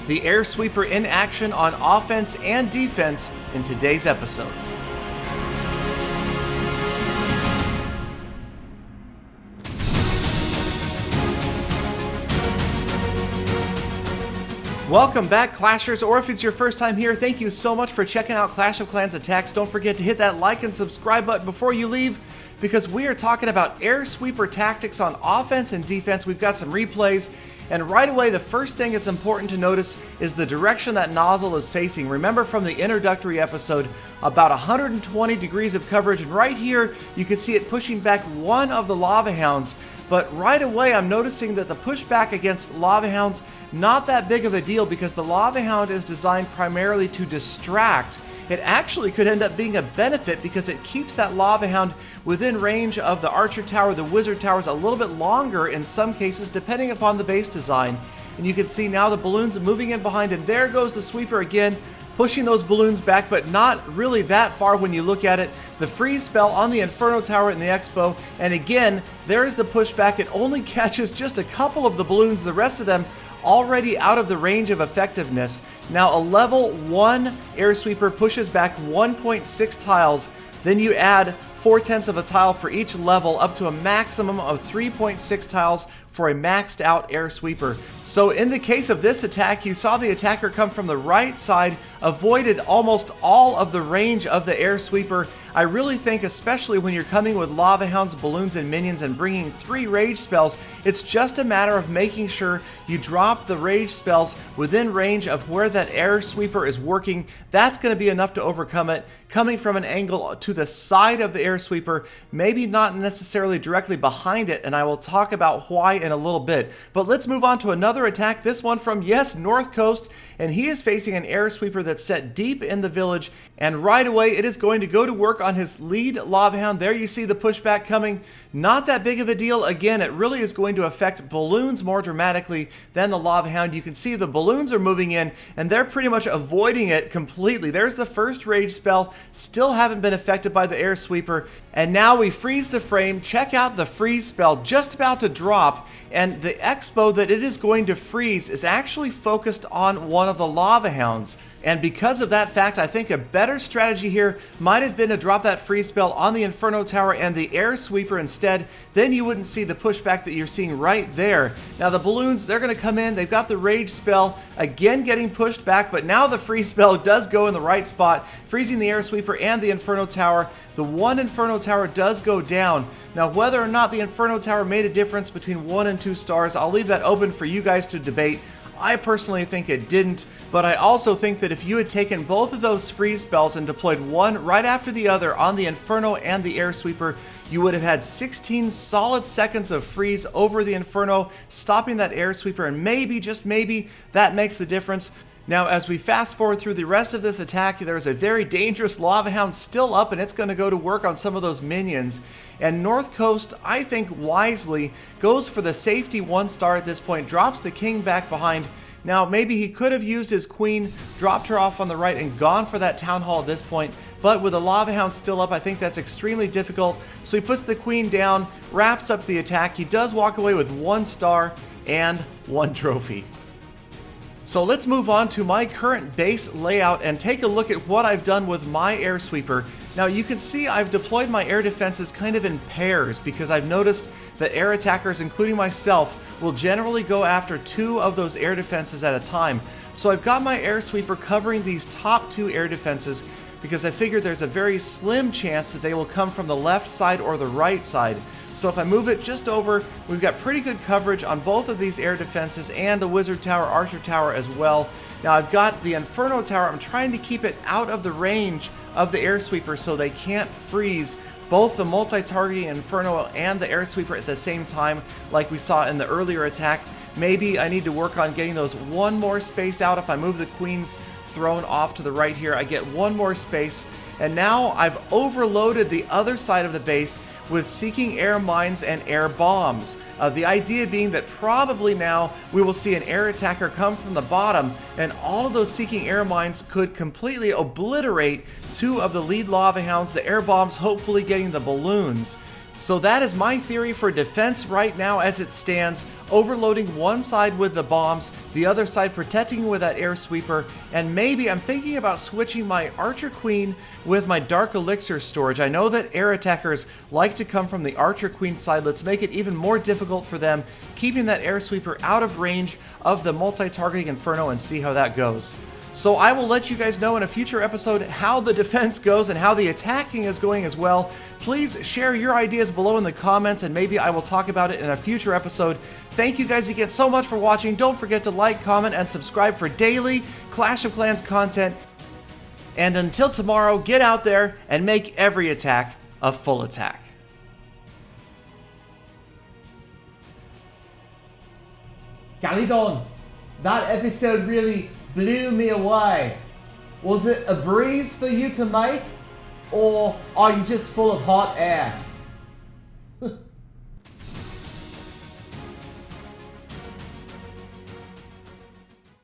the air sweeper in action on offense and defense in today's episode. Welcome back, Clashers, or if it's your first time here, thank you so much for checking out Clash of Clans Attacks. Don't forget to hit that like and subscribe button before you leave, because we are talking about air sweeper tactics on offense and defense. We've got some replays, and right away, the first thing it's important to notice is the direction that nozzle is facing. Remember from the introductory episode, about 120 degrees of coverage, and right here, you can see it pushing back one of the lava hounds. But right away, I'm noticing that the pushback against lava hounds, not that big of a deal, because the lava hound is designed primarily to distract. It actually could end up being a benefit because it keeps that lava hound within range of the archer tower, the wizard towers, a little bit longer in some cases, depending upon the base design. And you can see now the balloons moving in behind, and there goes the sweeper again, pushing those balloons back, but not really that far when you look at it. The freeze spell on the Inferno Tower in the Expo, and again, there's the pushback. It only catches just a couple of the balloons, the rest of them already out of the range of effectiveness. Now a level 1 air sweeper pushes back 1.6 tiles, then you add 4/10 of a tile for each level, up to a maximum of 3.6 tiles for a maxed out air sweeper. So in the case of this attack, you saw the attacker come from the right side, avoided almost all of the range of the air sweeper. I really think, especially when you're coming with lava hounds, balloons, and minions and bringing 3 rage spells, it's just a matter of making sure you drop the rage spells within range of where that air sweeper is working. That's going to be enough to overcome it. Coming from an angle to the side of the air sweeper, maybe not necessarily directly behind it, and I will talk about why in a little bit. But let's move on to another attack, this one from, yes, North Coast, and he is facing an air sweeper that's set deep in the village, and right away it is going to go to work on his lead lava hound. There you see the pushback coming. Not that big of a deal. Again, it really is going to affect balloons more dramatically than the lava hound. You can see the balloons are moving in, and they're pretty much avoiding it completely. There's the first rage spell, still haven't been affected by the air sweeper. And now we freeze the frame. Check out the freeze spell just about to drop, and the expo that it is going to freeze is actually focused on one of the lava hounds. And because of that fact, I think a better strategy here might have been to drop that freeze spell on the Inferno Tower and the air sweeper instead. Then you wouldn't see the pushback that you're seeing right there. Now the balloons, they're going to come in. They've got the rage spell again getting pushed back, but now the freeze spell does go in the right spot, freezing the air sweeper and the Inferno Tower. The one Inferno Tower does go down. Now whether or not the Inferno Tower made a difference between 1 and 2 stars, I'll leave that open for you guys to debate. I personally think it didn't, but I also think that if you had taken both of those freeze spells and deployed one right after the other on the Inferno and the air sweeper, you would have had 16 solid seconds of freeze over the Inferno, stopping that air sweeper, and maybe, just maybe, that makes the difference. Now, as we fast forward through the rest of this attack, there's a very dangerous lava hound still up, and it's going to go to work on some of those minions. And North Coast, I think wisely, goes for the safety 1 star at this point, drops the king back behind. Now, maybe he could have used his queen, dropped her off on the right, and gone for that town hall at this point. But with the lava hound still up, I think that's extremely difficult. So he puts the queen down, wraps up the attack. He does walk away with 1 star and 1 trophy. So let's move on to my current base layout and take a look at what I've done with my air sweeper. Now you can see I've deployed my air defenses kind of in pairs, because I've noticed that air attackers, including myself, will generally go after 2 of those air defenses at a time. So I've got my air sweeper covering these top 2 air defenses, because I figured there's a very slim chance that they will come from the left side or the right side. So if I move it just over, we've got pretty good coverage on both of these air defenses and the wizard tower, archer tower as well. Now I've got the Inferno Tower. I'm trying to keep it out of the range of the air sweeper so they can't freeze both the multi-targeting Inferno and the air sweeper at the same time like we saw in the earlier attack. Maybe I need to work on getting those 1 more space out. If I move the queen's throne off to the right here, I get 1 more space. And now I've overloaded the other side of the base with seeking air mines and air bombs. The idea being that probably now we will see an air attacker come from the bottom, and all of those seeking air mines could completely obliterate 2 of the lead lava hounds, the air bombs hopefully getting the balloons. So that is my theory for defense right now as it stands, overloading one side with the bombs, the other side protecting with that air sweeper, and maybe I'm thinking about switching my Archer Queen with my Dark Elixir storage. I know that air attackers like to come from the Archer Queen side. Let's make it even more difficult for them, keeping that air sweeper out of range of the multi-targeting Inferno, and see how that goes. So I will let you guys know in a future episode how the defense goes and how the attacking is going as well. Please share your ideas below in the comments, and maybe I will talk about it in a future episode. Thank you guys again so much for watching. Don't forget to like, comment, and subscribe for daily Clash of Clans content. And until tomorrow, get out there and make every attack a full attack. Galadon, that episode really blew me away. Was it a breeze for you to make, or are you just full of hot air?